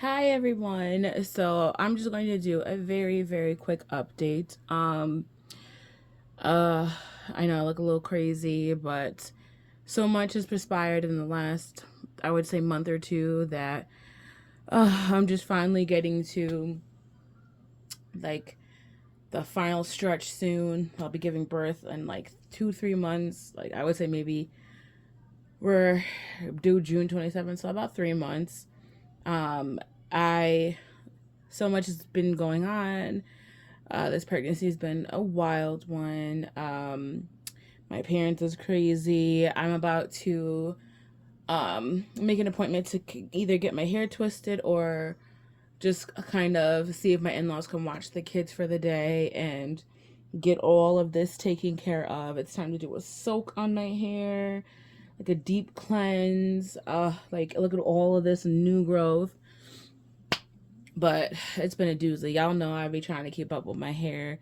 Hi everyone. So I'm just going to do a very quick update. Uh I know I look a little crazy, but so much has perspired in the last, I would say, month or two that I'm just finally getting to like the final stretch soon. I'll be giving birth in like 2, 3 months. Like I would say maybe we're due June 27th, so about 3 months. I So much has been going on. This pregnancy has been a wild one. My parents is crazy. I'm about to make an appointment to either get my hair twisted or just kind of see if my in-laws can watch the kids for the day and get all of this taken care of. It's time to do a soak on my hair, like a deep cleanse. Like look at all of this new growth. But it's been a doozy. Y'all know I be trying to keep up with my hair,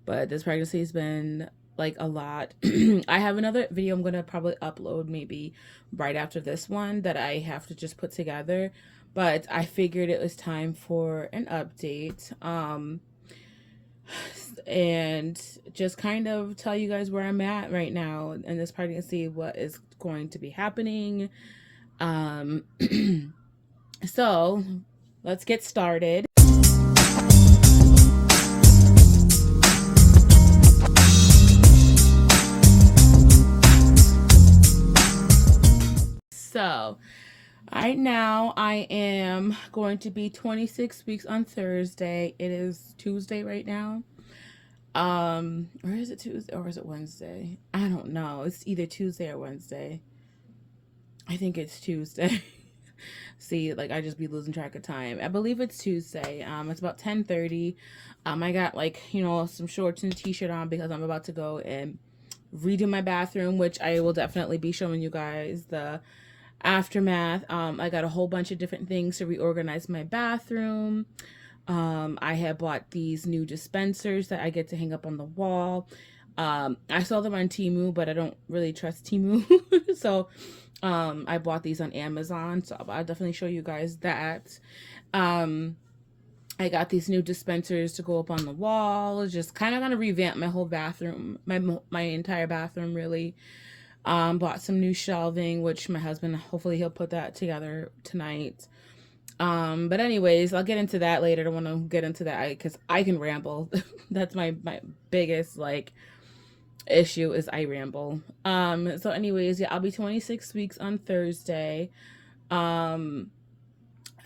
but this pregnancy's been like a lot. I have another video I'm gonna probably upload maybe right after this one that I have to just put together. But I figured it was time for an update. And just kind of tell you guys where I'm at right now in this pregnancy, what is going to be happening. Um, so let's get started. So, right now I am going to be 26 weeks on Thursday. It is Tuesday right now. Or is it Tuesday or is it Wednesday? I don't know. It's either Tuesday or Wednesday. I think it's Tuesday. See, like I just be losing track of time. I believe it's Tuesday. It's about 10:30. I got some shorts and a t-shirt on because I'm about to go and redo my bathroom, which I will definitely be showing you guys the aftermath. I got a whole bunch of different things to reorganize my bathroom. I had bought these new dispensers that I get to hang up on the wall. I saw them on Temu, but I don't really trust Temu. So I bought these on Amazon. So I'll definitely show you guys that. Um, I got these new dispensers to go up on the wall. Just kind of gonna revamp my whole bathroom, my entire bathroom really. Bought some new shelving, which my husband, hopefully he'll put that together tonight. But anyways, I'll get into that later. I don't want to get into that because I can ramble. That's my biggest like issue is I ramble. So anyways, yeah, I'll be 26 weeks on Thursday. Um,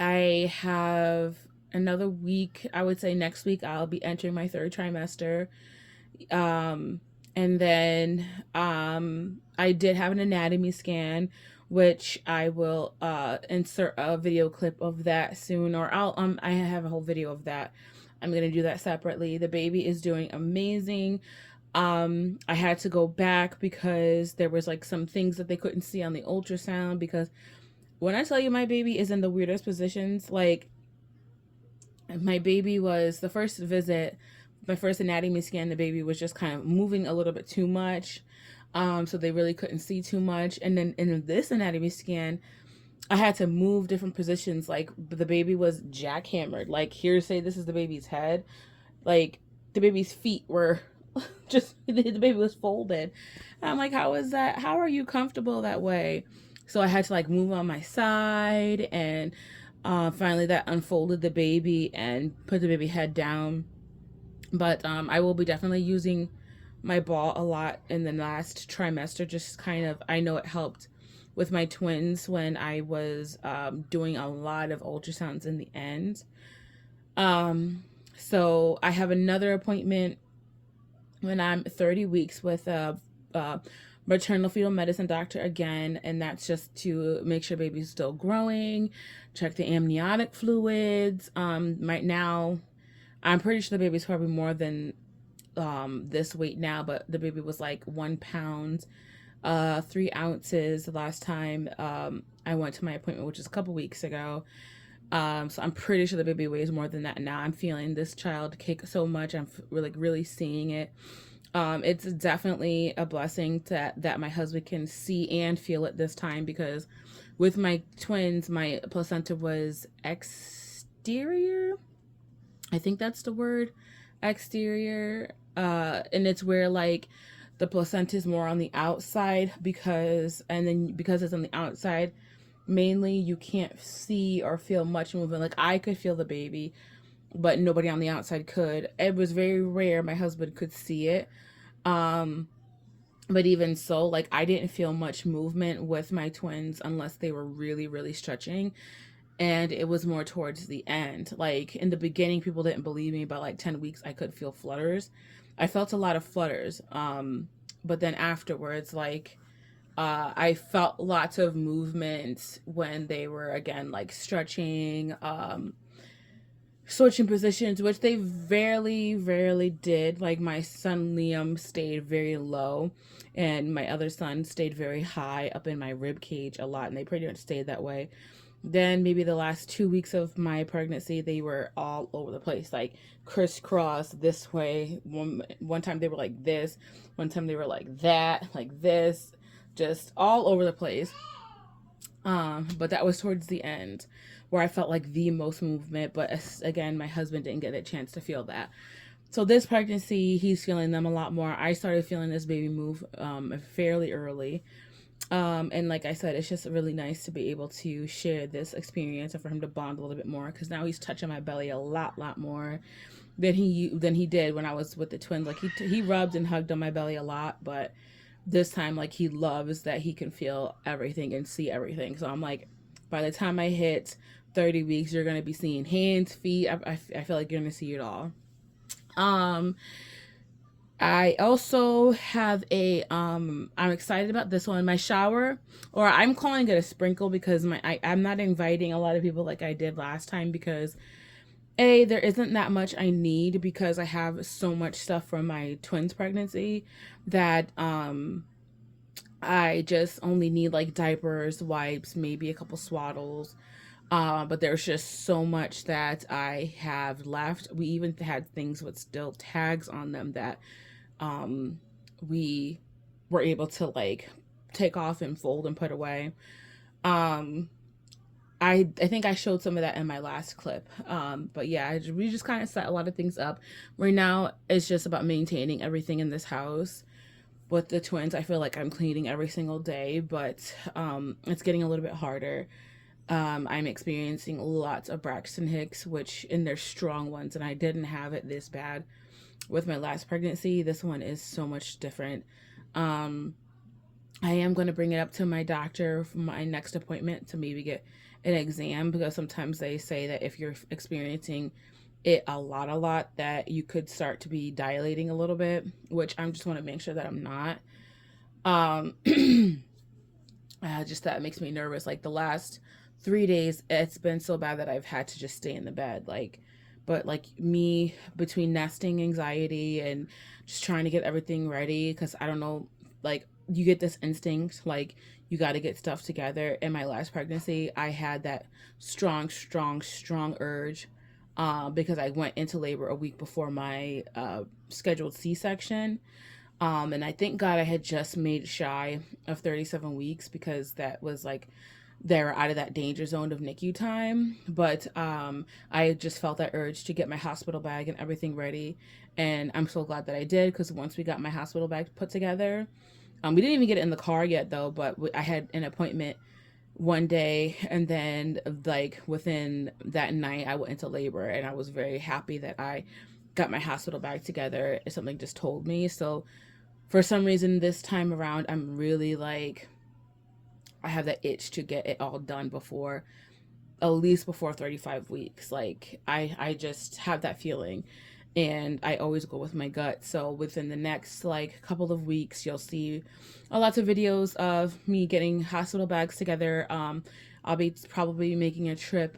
I have another week. I would say next week I'll be entering my third trimester. Um, and then I did have an anatomy scan, which I will insert a video clip of that soon, or I have a whole video of that. I'm gonna do that separately. The baby is doing amazing. I had to go back because there was like some things that they couldn't see on the ultrasound because when I tell you my baby is in the weirdest positions, like my baby was the first visit, my first anatomy scan, the baby was just kind of moving a little bit too much. So they really couldn't see too much. And then in this anatomy scan, I had to move different positions. Like the baby was jackhammered. Like here, say this is the baby's head. Like the baby's feet were just, the baby was folded. And I'm like, how is that? How are you comfortable that way? So I had to like move on my side and finally that unfolded the baby and put the baby head down. But I will be definitely using my ball a lot in the last trimester. Just kind of, I know it helped with my twins when I was doing a lot of ultrasounds in the end. Um, so I have another appointment when I'm 30 weeks with a maternal fetal medicine doctor again, and that's just to make sure baby's still growing, check the amniotic fluids. Right now, I'm pretty sure the baby's probably more than this weight now, but the baby was like 1 pound, 3 ounces the last time I went to my appointment, which is a couple weeks ago. So I'm pretty sure the baby weighs more than that now. I'm feeling this child kick so much. I'm really seeing it. It's definitely a blessing that my husband can see and feel it this time because with my twins, my placenta was extended. exterior. I think that's the word, exterior. And it's where like the placenta is more on the outside because it's on the outside, mainly you can't see or feel much movement. Like I could feel the baby, but nobody on the outside could. It was very rare my husband could see it. Um, but even so, like I didn't feel much movement with my twins unless they were really, really stretching. And it was more towards the end. Like in the beginning, people didn't believe me. By like 10 weeks, I could feel flutters. I felt a lot of flutters. But then afterwards, like I felt lots of movement when they were again like stretching, switching positions, which they very rarely did. Like my son Liam stayed very low, and my other son stayed very high up in my rib cage a lot, and they pretty much stayed that way. Then maybe the last 2 weeks of my pregnancy, they were all over the place, like crisscross this way. One time they were like this, one time they were like that, like this, just all over the place. But that was towards the end where I felt like the most movement. But again, my husband didn't get a chance to feel that. So this pregnancy, he's feeling them a lot more. I started feeling this baby move fairly early. And like I said, it's just really nice to be able to share this experience and for him to bond a little bit more, because now he's touching my belly a lot more than he did when I was with the twins. Like he rubbed and hugged on my belly a lot, but this time like he loves that he can feel everything and see everything. So I'm like, by the time I hit 30 weeks, you're gonna be seeing hands, feet. I feel like you're gonna see it all. Um, I also have I'm excited about this one. My shower, or I'm calling it a sprinkle because I'm not inviting a lot of people like I did last time, because there isn't that much I need, because I have so much stuff from my twins pregnancy that I just only need like diapers, wipes, maybe a couple swaddles. But there's just so much that I have left. We even had things with still tags on them that um, we were able to like take off and fold and put away. Um, I think I showed some of that in my last clip. But yeah, we just kind of set a lot of things up. Right now, it's just about maintaining everything in this house. With the twins, I feel like I'm cleaning every single day, but it's getting a little bit harder. I'm experiencing lots of Braxton Hicks, which in their strong ones, and I didn't have it this bad with my last pregnancy. This one is so much different. Um, I am going to bring it up to my doctor for my next appointment to maybe get an exam, because sometimes they say that if you're experiencing it a lot, that you could start to be dilating a little bit, which I just want to make sure that I'm not. Um, just that makes me nervous. Like the last 3 days, it's been so bad that I've had to just stay in the bed. Like, but like me, between nesting anxiety and just trying to get everything ready, because I don't know, like you get this instinct, like you got to get stuff together. In my last pregnancy, I had that strong urge, because I went into labor a week before my scheduled C-section. And I thank God I had just made shy of 37 weeks, because that was like they're out of that danger zone of NICU time. But I just felt that urge to get my hospital bag and everything ready. And I'm so glad that I did, because once we got my hospital bag put together, we didn't even get it in the car yet though, but I had an appointment one day, and then like within that night I went into labor, and I was very happy that I got my hospital bag together. Something just told me. So for some reason this time around, I'm really like, I have that itch to get it all done before, at least before 35 weeks. Like I just have that feeling, and I always go with my gut. So within the next like couple of weeks, you'll see a lots of videos of me getting hospital bags together. I'll be probably making a trip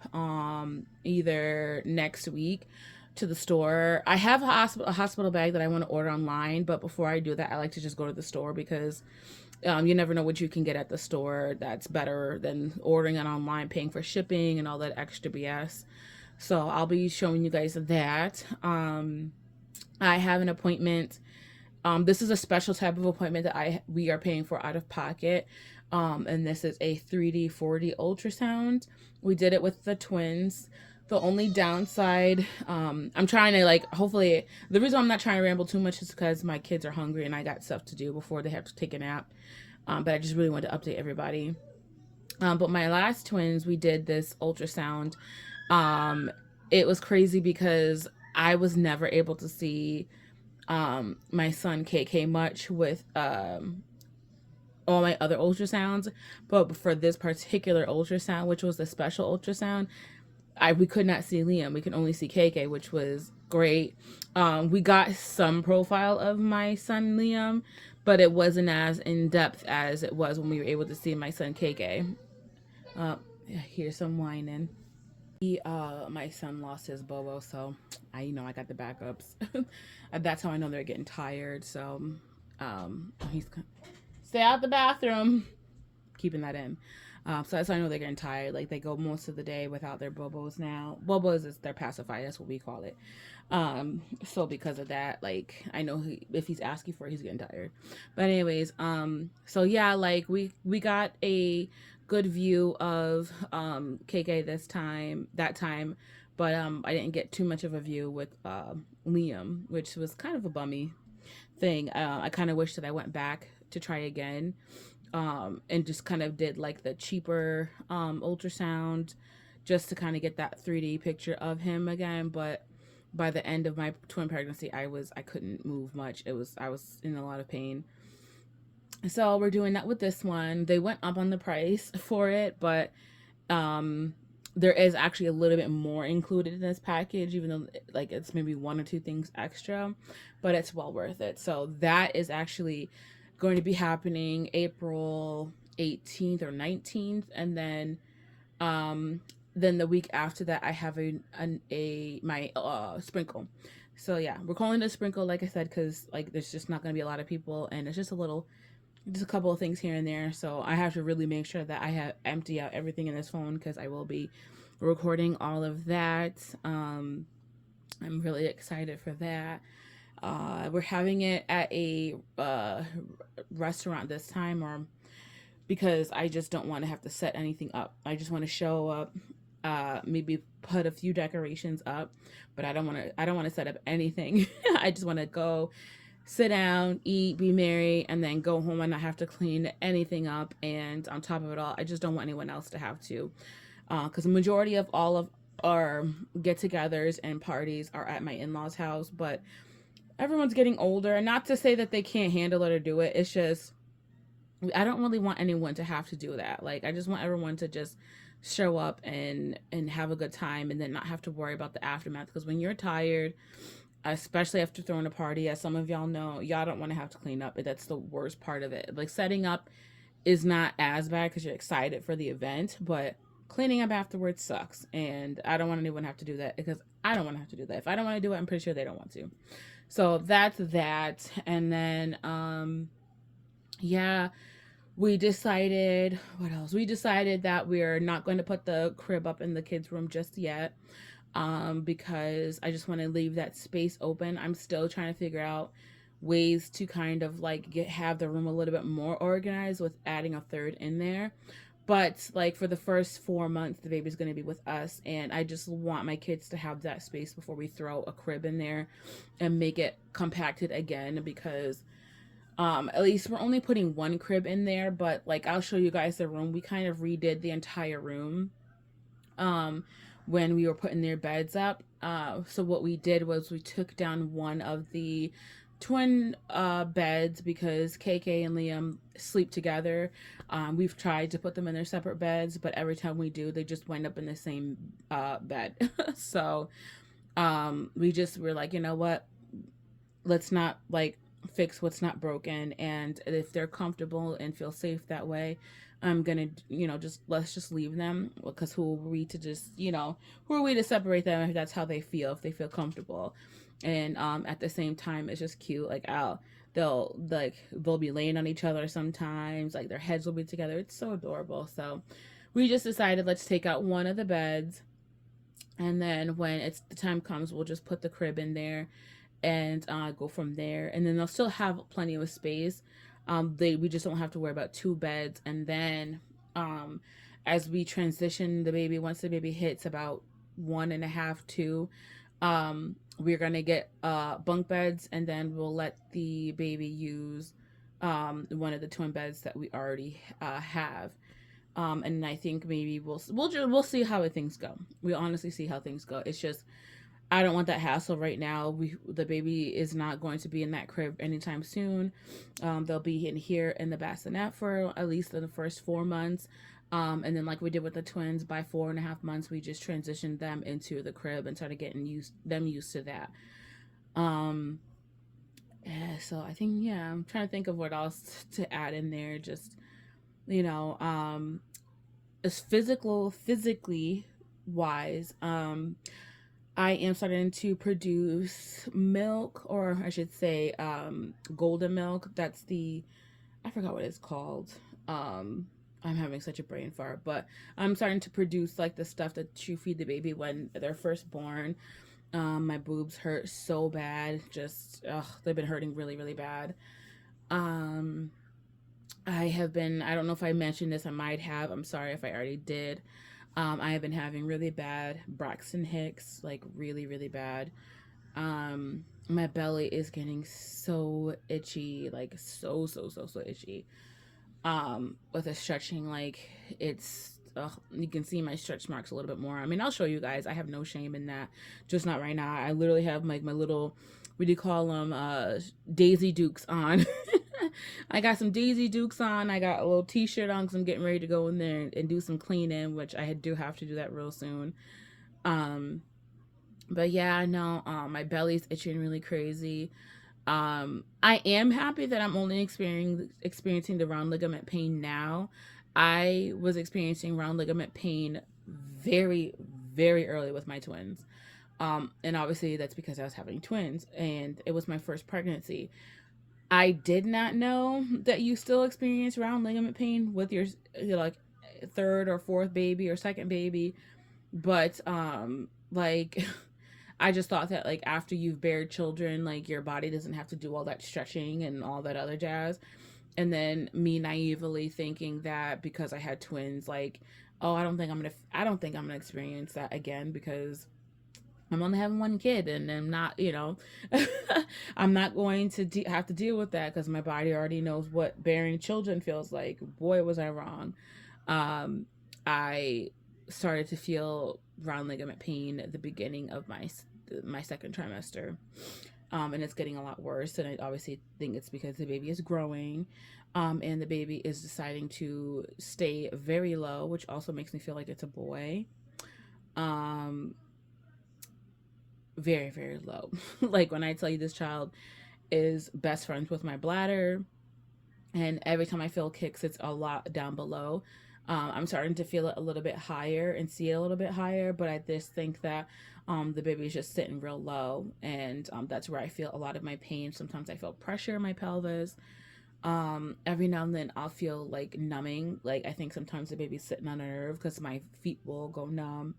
either next week to the store. I have a hospital bag that I want to order online, but before I do that, I like to just go to the store, because you never know what you can get at the store that's better than ordering it online, paying for shipping and all that extra BS. So I'll be showing you guys that. I have an appointment. This is a special type of appointment that we are paying for out of pocket. And this is a 3D 4D ultrasound. We did it with the twins. The only downside, I'm trying to like, hopefully, the reason I'm not trying to ramble too much is because my kids are hungry and I got stuff to do before they have to take a nap. But I just really wanted to update everybody. But my last twins, we did this ultrasound. Um, it was crazy because I was never able to see my son KK much with all my other ultrasounds, but for this particular ultrasound, which was the special ultrasound, we could not see Liam. We could only see KK, which was great. We got some profile of my son Liam, but it wasn't as in depth as it was when we were able to see my son KK. Here's some whining. My son lost his bobo, so I got the backups. That's how I know they're getting tired. So, he's stay out the bathroom, keeping that in. So that's how I know they're getting tired. Like they go most of the day without their bobos now. Bobos is their pacifier. That's what we call it. So because of that, like I know if he's asking for it, he's getting tired. But anyways, so yeah, like we got a good view of KK that time, but I didn't get too much of a view with Liam, which was kind of a bummy thing. I kind of wish that I went back to try again, and just kind of did like the cheaper ultrasound just to kind of get that 3D picture of him again. But by the end of my twin pregnancy, I couldn't move much. I was in a lot of pain. So we're doing that with this one. They went up on the price for it, but there is actually a little bit more included in this package, even though like it's maybe one or two things extra, but it's well worth it. So that is actually going to be happening April 18th or 19th, and then the week after that I have my sprinkle. So yeah, we're calling it a sprinkle, like I said, because like there's just not going to be a lot of people, and it's just a couple of things here and there. So I have to really make sure that I have empty out everything in this phone because I will be recording all of that. I'm really excited for that. We're having it at a restaurant this time, or because I just don't want to have to set anything up. I just want to show up, maybe put a few decorations up, but I don't want to. I don't want to set up anything. I just want to go, sit down, eat, be merry, and then go home and not have to clean anything up. And on top of it all, I just don't want anyone else to have to, because the majority of all of our get-togethers and parties are at my in-laws' house, but everyone's getting older, and not to say that they can't handle it or do it. It's just I don't really want anyone to have to do that. Like I just want everyone to just show up and have a good time and then not have to worry about the aftermath, because when you're tired, especially after throwing a party, as some of y'all know, y'all don't want to have to clean up. That's the worst part of it. Like setting up is not as bad because you're excited for the event, but cleaning up afterwards sucks, and I don't want anyone to have to do that because I don't want to have to do that. If I don't want to do it, I'm pretty sure they don't want to. So that's that. And then yeah, we decided, what else? We decided that we're not going to put the crib up in the kids' room just yet, because I just want to leave that space open. I'm still trying to figure out ways to kind of like have the room a little bit more organized with adding a third in there. But like for the first 4 months, the baby's going to be with us, and I just want my kids to have that space before we throw a crib in there and make it compacted again, because at least we're only putting one crib in there. But like I'll show you guys the room. We kind of redid the entire room when we were putting their beds up. So what we did was we took down one of the twin beds because KK and Liam sleep together. We've tried to put them in their separate beds, but every time we do, they just wind up in the same bed. So we're like, you know what? Let's not like fix what's not broken, and if they're comfortable and feel safe that way, I'm gonna just let's just leave them, because who are we to just who are we to separate them if that's how they feel, if they feel comfortable. And at the same time, it's just cute. Like they'll be laying on each other sometimes, like their heads will be together. It's so adorable. So we just decided, let's take out one of the beds, and then when it's the time comes, we'll just put the crib in there and go from there. And then they'll still have plenty of space. We just don't have to worry about two beds. And then as we transition the baby, once the baby hits about 1.5, 2, we're gonna get bunk beds, and then we'll let the baby use one of the twin beds that we already have. And I think maybe we'll see how things go. We honestly see how things go. It's just I don't want that hassle right now. The baby is not going to be in that crib anytime soon. They'll be in here in the bassinet for at least in the first 4 months. And then like we did with the twins, by 4.5 months, we just transitioned them into the crib and started getting used to that. Um, yeah, so I think yeah, I'm trying to think of what else to add in there. Just you know, as physically wise, I am starting to produce milk, or I should say, golden milk. That's I forgot what it's called. I'm having such a brain fart, but I'm starting to produce like the stuff that you feed the baby when they're first born. My boobs hurt so bad. Just, they've been hurting really, really bad. Um, I don't know if I mentioned this, I might have. I'm sorry if I already did. I have been having really bad Braxton Hicks, like really, really bad. My belly is getting so itchy, like so itchy. With the stretching, like you can see my stretch marks a little bit more. I mean, I'll show you guys. I have no shame in that. Just not right now. I literally have like my little, what do you call them? Daisy Dukes on. I got some Daisy Dukes on. I got a little t-shirt on because I'm getting ready to go in there and do some cleaning, which I do have to do that real soon. Um, but yeah, no, my belly's itching really crazy. I am happy that I'm only experiencing the round ligament pain now. I was experiencing round ligament pain very, very early with my twins. And obviously that's because I was having twins and it was my first pregnancy. I did not know that you still experience round ligament pain with your like third or fourth baby or second baby, but like I just thought that like after you've bared children, like your body doesn't have to do all that stretching and all that other jazz. And then me naively thinking that because I had twins, like, oh, I don't think I'm gonna experience that again because I'm only having one kid and I'm not, I'm not going to have to deal with that because my body already knows what bearing children feels like. Boy, was I wrong. Um, I started to feel round ligament pain at the beginning of my second trimester. And it's getting a lot worse. And I obviously think it's because the baby is growing, and the baby is deciding to stay very low, which also makes me feel like it's a boy. Um, Very, very low. Like when I tell you this child is best friends with my bladder, and every time I feel kicks, it's a lot down below. I'm starting to feel it a little bit higher and see it a little bit higher, but I just think that the baby is just sitting real low, and that's where I feel a lot of my pain. Sometimes I feel pressure in my pelvis. Every now and then I'll feel like numbing. Like I think sometimes the baby's sitting on a nerve because my feet will go numb.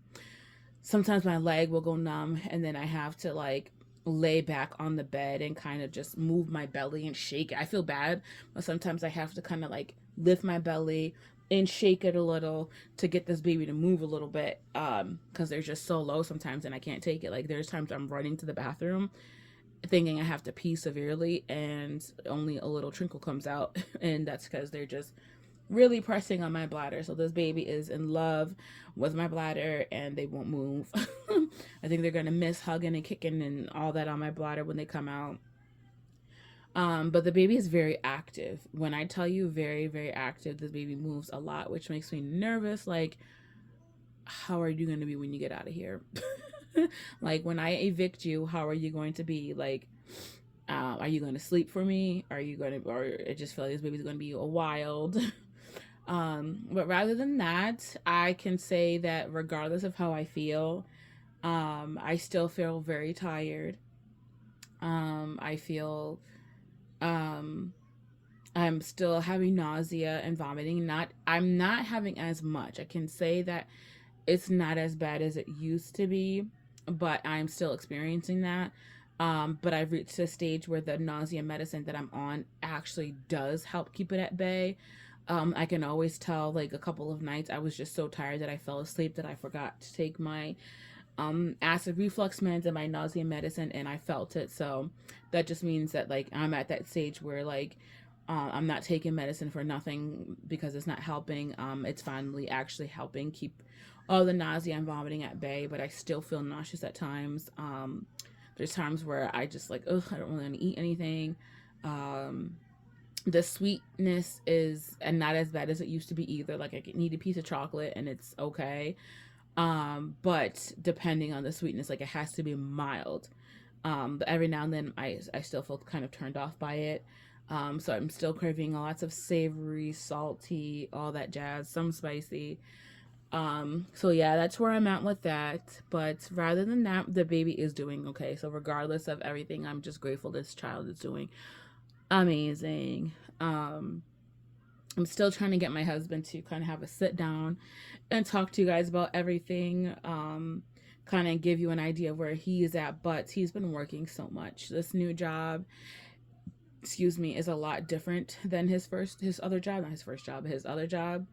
Sometimes my leg will go numb, and then I have to like lay back on the bed and kind of just move my belly and shake it. I feel bad, but sometimes I have to kind of like lift my belly and shake it a little to get this baby to move a little bit, because they're just so low sometimes and I can't take it. Like there's times I'm running to the bathroom thinking I have to pee severely and only a little trickle comes out and that's because they're just really pressing on my bladder. So this baby is in love with my bladder and they won't move. I think they're gonna miss hugging and kicking and all that on my bladder when they come out. But the baby is very active. When I tell you very, very active, this baby moves a lot, which makes me nervous. Like, how are you gonna be when you get out of here? Like when I evict you, how are you going to be? Like, are you going to sleep for me? Are you going to, or I just feel like this baby's going to be a wild. But rather than that, I can say that regardless of how I feel, I still feel very tired. I feel, um, I'm still having nausea and vomiting. I'm not having as much. I can say that it's not as bad as it used to be, but I'm still experiencing that. But I've reached a stage where the nausea medicine that I'm on actually does help keep it at bay. I can always tell, like a couple of nights, I was just so tired that I fell asleep that I forgot to take my acid reflux meds and my nausea medicine, and I felt it. So that just means that like I'm at that stage where like I'm not taking medicine for nothing because it's not helping. It's finally actually helping keep all the nausea and vomiting at bay, but I still feel nauseous at times. There's times where I just like, ugh, I don't really want to eat anything. Um, the sweetness is and not as bad as it used to be either. Like I need a piece of chocolate and it's okay. But depending on the sweetness, like it has to be mild. But every now and then I still feel kind of turned off by it. So I'm still craving lots of savory, salty, all that jazz, some spicy. So yeah, that's where I'm at with that. But rather than that, the baby is doing okay. So regardless of everything, I'm just grateful this child is doing amazing. I'm still trying to get my husband to kind of have a sit down and talk to you guys about everything. Kind of give you an idea of where he is at, but he's been working so much. This new job, excuse me, is a lot different than his other job, not his first job, his other job.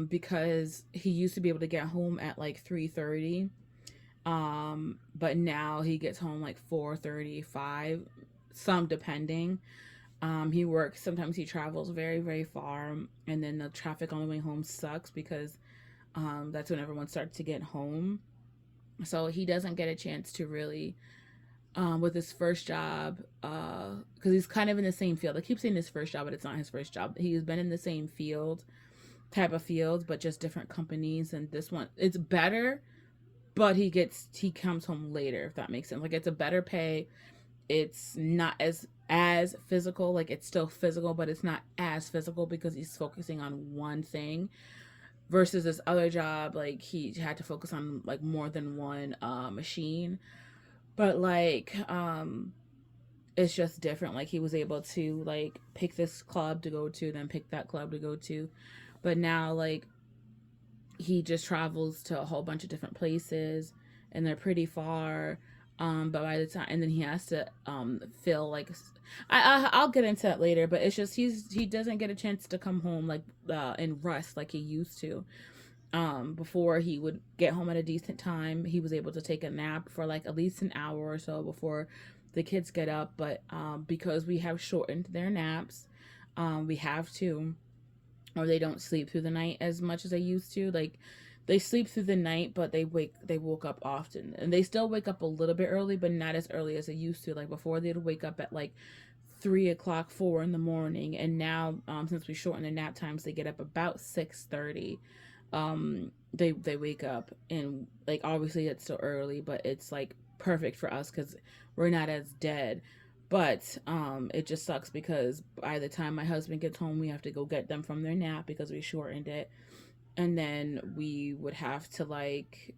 Because he used to be able to get home at like 3:30. But now he gets home like 4:35, some depending. He works, sometimes he travels very, very far, and then the traffic on the way home sucks because that's when everyone starts to get home. So he doesn't get a chance to really, with his first job, because he's kind of in the same field. I keep saying his first job, but it's not his first job. He's been in the same field, type of field, but just different companies. And this one, it's better, but he comes home later, if that makes sense. Like it's a better pay. It's not as physical, like it's still physical, but it's not as physical because he's focusing on one thing versus this other job, like he had to focus on like more than one machine. But like it's just different. Like he was able to like pick this club to go to, then pick that club to go to. But now like he just travels to a whole bunch of different places and they're pretty far. But by the time, and then he has to feel like I'll get into that later. But it's just he doesn't get a chance to come home like and rest like he used to. Before he would get home at a decent time, he was able to take a nap for like at least an hour or so before the kids get up. But because we have shortened their naps, we have to, or they don't sleep through the night as much as they used to. Like they sleep through the night, but they woke up often, and they still wake up a little bit early, but not as early as they used to. Like before, they'd wake up at like 3 o'clock, 4 in the morning, and now since we shortened the nap times, they get up about 6:30. They wake up, and like obviously it's still early, but it's like perfect for us because we're not as dead. But it just sucks because by the time my husband gets home, we have to go get them from their nap because we shortened it. And then we would have to like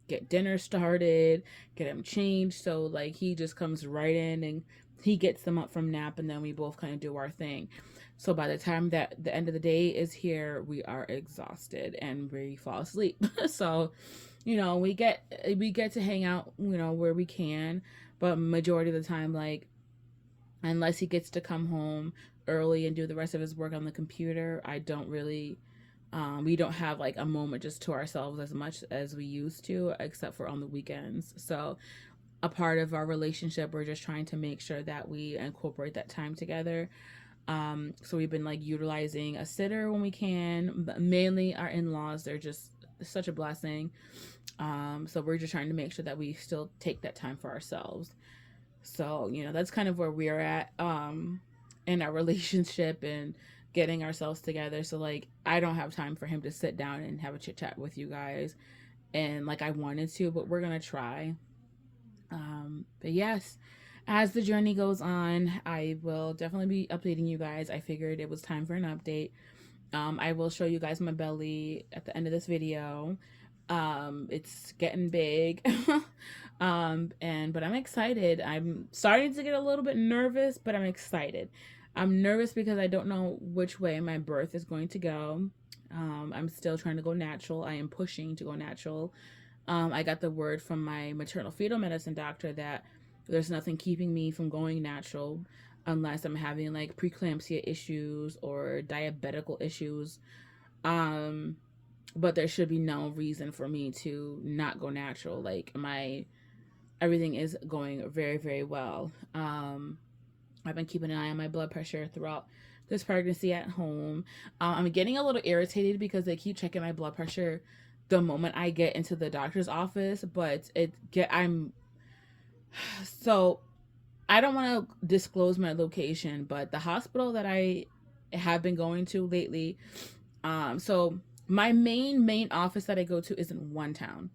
get dinner started, get him changed. So like he just comes right in and he gets them up from nap, and then we both kind of do our thing. So by the time that the end of the day is here, we are exhausted and we fall asleep. So, we get to hang out, where we can, but majority of the time, like unless he gets to come home early and do the rest of his work on the computer, I don't really we don't have like a moment just to ourselves as much as we used to, except for on the weekends. So a part of our relationship, we're just trying to make sure that we incorporate that time together. So we've been like utilizing a sitter when we can, but mainly our in-laws. They're just such a blessing. So we're just trying to make sure that we still take that time for ourselves. So, that's kind of where we're at in our relationship and getting ourselves together. So, like, I don't have time for him to sit down and have a chit chat with you guys. And, like, I wanted to, but we're going to try. But yes, as the journey goes on, I will definitely be updating you guys. I figured it was time for an update. I will show you guys my belly at the end of this video. It's getting big. But I'm excited. I'm starting to get a little bit nervous, but I'm excited. I'm nervous because I don't know which way my birth is going to go. I'm still trying to go natural. I am pushing to go natural. I got the word from my maternal fetal medicine doctor that there's nothing keeping me from going natural unless I'm having like preeclampsia issues or diabetical issues. but there should be no reason for me to not go natural. Like my everything is going very, very well. I've been keeping an eye on my blood pressure throughout this pregnancy at home. I'm getting a little irritated because they keep checking my blood pressure the moment I get into the doctor's office, but I'm so I don't want to disclose my location, but the hospital that I have been going to lately, so my main office that I go to is in one town,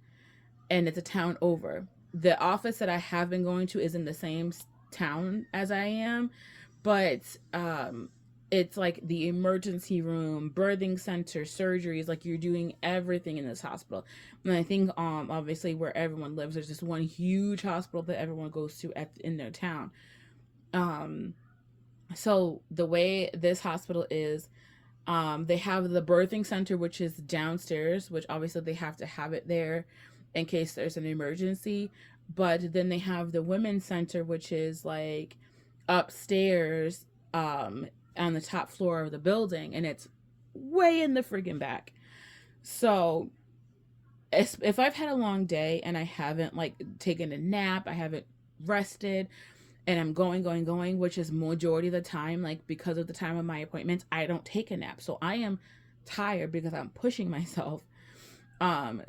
and it's a town over. The office that I have been going to is in the same town as I am, but it's like the emergency room, birthing center, surgeries, like you're doing everything in this hospital. And I think obviously where everyone lives, there's just one huge hospital that everyone goes to in their town. Um so the way this hospital is, they have the birthing center, which is downstairs, which obviously they have to have it there in case there's an emergency. But then they have the women's center, which is like upstairs, on the top floor of the building, and it's way in the friggin' back. So if I've had a long day and I haven't like taken a nap, I haven't rested, and I'm going, which is majority of the time, like because of the time of my appointments, I don't take a nap. So I am tired because I'm pushing myself.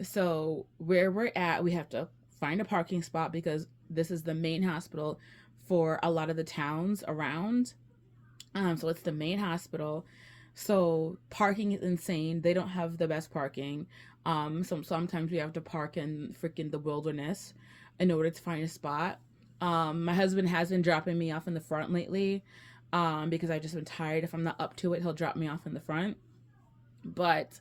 So where we're at, we have to find a parking spot because this is the main hospital for a lot of the towns around. So it's the main hospital. So parking is insane. They don't have the best parking. So sometimes we have to park in freaking the wilderness in order to find a spot. My husband has been dropping me off in the front lately, because I've just been tired. If I'm not up to it, he'll drop me off in the front. But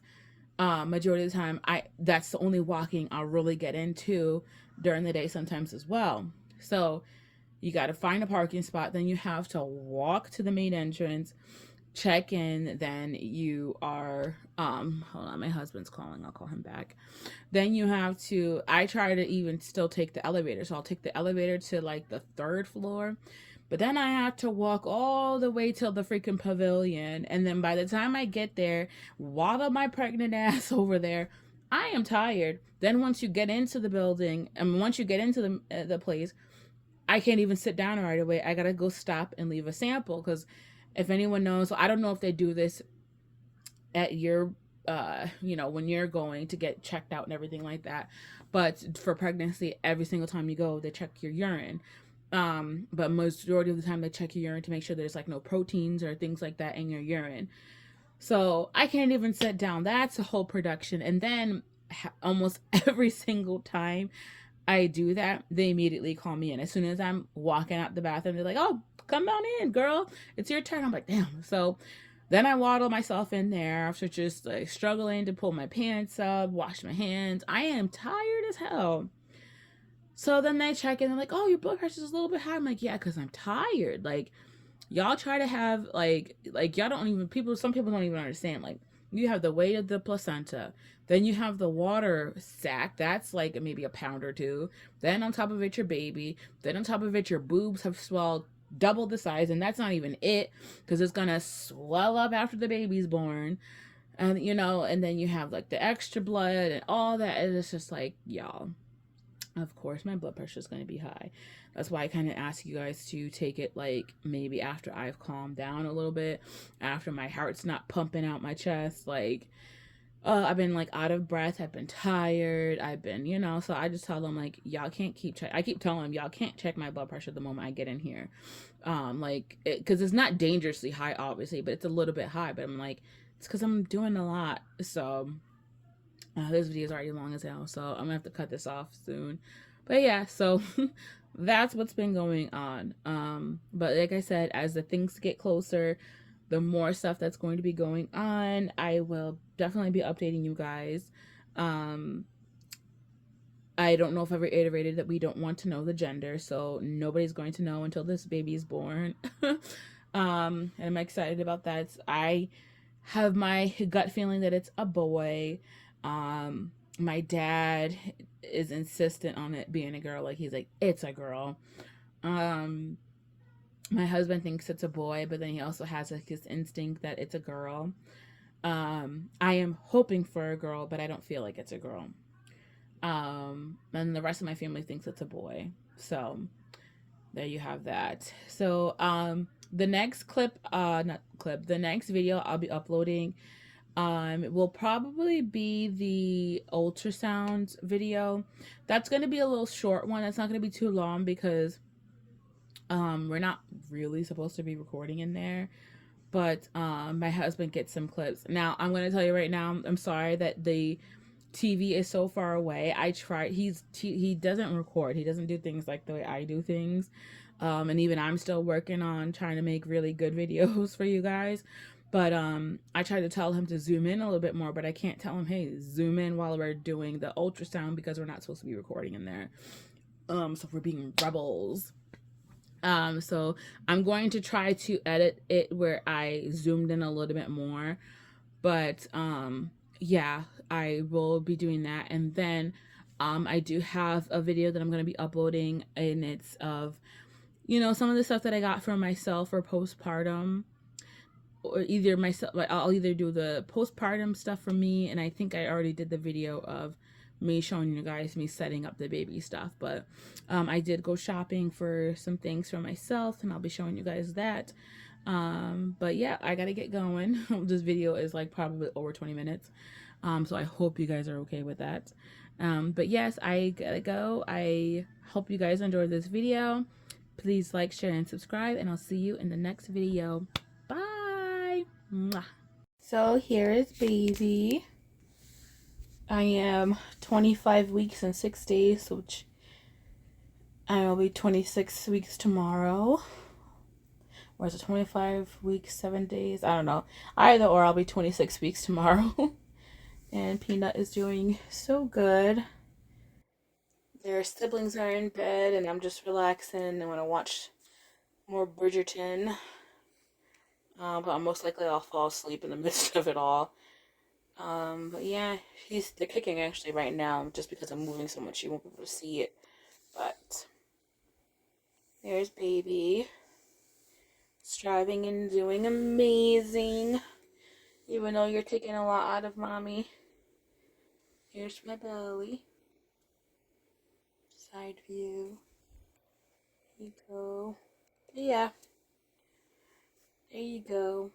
majority of the time, I that's the only walking I'll really get into during the day sometimes as well. So you got to find a parking spot, then you have to walk to the main entrance, check in, then you are hold on, my husband's calling, I'll call him back. Then you have to, I try to even still take the elevator, so I'll take the elevator to like the third floor, but then I have to walk all the way till the freaking pavilion, and then by the time I get there, waddle my pregnant ass over there, I am tired. Then once you get into the building, and once you get into the place, I can't even sit down right away. I gotta go stop and leave a sample, because if anyone knows, I don't know if they do this at your when you're going to get checked out and everything like that, but for pregnancy, every single time you go, they check your urine. But majority of the time they check your urine to make sure there's like no proteins or things like that in your urine. So I can't even sit down. That's a whole production. And then almost every single time I do that, they immediately call me in. As soon as I'm walking out the bathroom, they're like, "Oh, come on in, girl. It's your turn." I'm like, "Damn." So then I waddle myself in there after just like struggling to pull my pants up, wash my hands. I am tired as hell. So then they check in. They're like, "Oh, your blood pressure is a little bit high." I'm like, "Yeah, because I'm tired." Like, y'all try to have like y'all don't even people. Some people don't even understand. Like, you have the weight of the placenta, then you have the water sac. That's like maybe a pound or two. Then on top of it, your baby. Then on top of it, your boobs have swelled double the size, and that's not even it, because it's gonna swell up after the baby's born. And and then you have like the extra blood and all that, and it's just like, y'all, of course my blood pressure is going to be high. That's why I kind of ask you guys to take it like maybe after I've calmed down a little bit, after my heart's not pumping out my chest. Like, I've been like out of breath, I've been tired, I've been, so I just tell them like, y'all can't keep check. I keep telling them, y'all can't check my blood pressure the moment I get in here, like, because it's not dangerously high obviously, but it's a little bit high. But I'm like, it's because I'm doing a lot. So this video is already long as hell, so I'm gonna have to cut this off soon. But yeah, so that's what's been going on. But like I said, as the things get closer, the more stuff that's going to be going on, I will definitely be updating you guys. I don't know if I've ever iterated that we don't want to know the gender, so nobody's going to know until this baby is born. And I'm excited about that. I have my gut feeling that it's a boy. My dad is insistent on it being a girl. Like, he's like, it's a girl. My husband thinks it's a boy, but then he also has like his instinct that it's a girl. I am hoping for a girl, but I don't feel like it's a girl. And the rest of my family thinks it's a boy. So there you have that. So the next clip, not clip, the next video I'll be uploading will probably be the ultrasound video. That's going to be a little short one. It's not going to be too long because we're not really supposed to be recording in there. But my husband gets some clips. Now, I'm going to tell you right now, I'm sorry that the TV is so far away. I tried. He doesn't record. He doesn't do things like the way I do things. And even I'm still working on trying to make really good videos for you guys. But I tried to tell him to zoom in a little bit more, but I can't tell him, hey, zoom in while we're doing the ultrasound because we're not supposed to be recording in there. So we're being rebels. So I'm going to try to edit it where I zoomed in a little bit more. But yeah, I will be doing that. And then I do have a video that I'm going to be uploading, and it's of, you know, some of the stuff that I got for myself for postpartum, or either myself, like I'll either do the postpartum stuff for me, and I think I already did the video of me showing you guys me setting up the baby stuff. But I did go shopping for some things for myself, and I'll be showing you guys that. But yeah, I gotta get going. This video is like probably over 20 minutes. So I hope you guys are okay with that. But yes, I gotta go. I hope you guys enjoyed this video. Please like, share, and subscribe, and I'll see you in the next video. Bye. Mwah. So here is baby. I am 25 weeks and 6 days, which I will be 26 weeks tomorrow. Or is it 25 weeks, 7 days? I don't know. Either or, I'll be 26 weeks tomorrow. And Peanut is doing so good. Their siblings are in bed, and I'm just relaxing. I want to watch more Bridgerton. But most likely I'll fall asleep in the midst of it all. But yeah, they're kicking actually right now, just because I'm moving so much you won't be able to see it. But there's baby. Striving and doing amazing. Even though you're taking a lot out of mommy. Here's my belly. Side view. There you go. But yeah. There you go.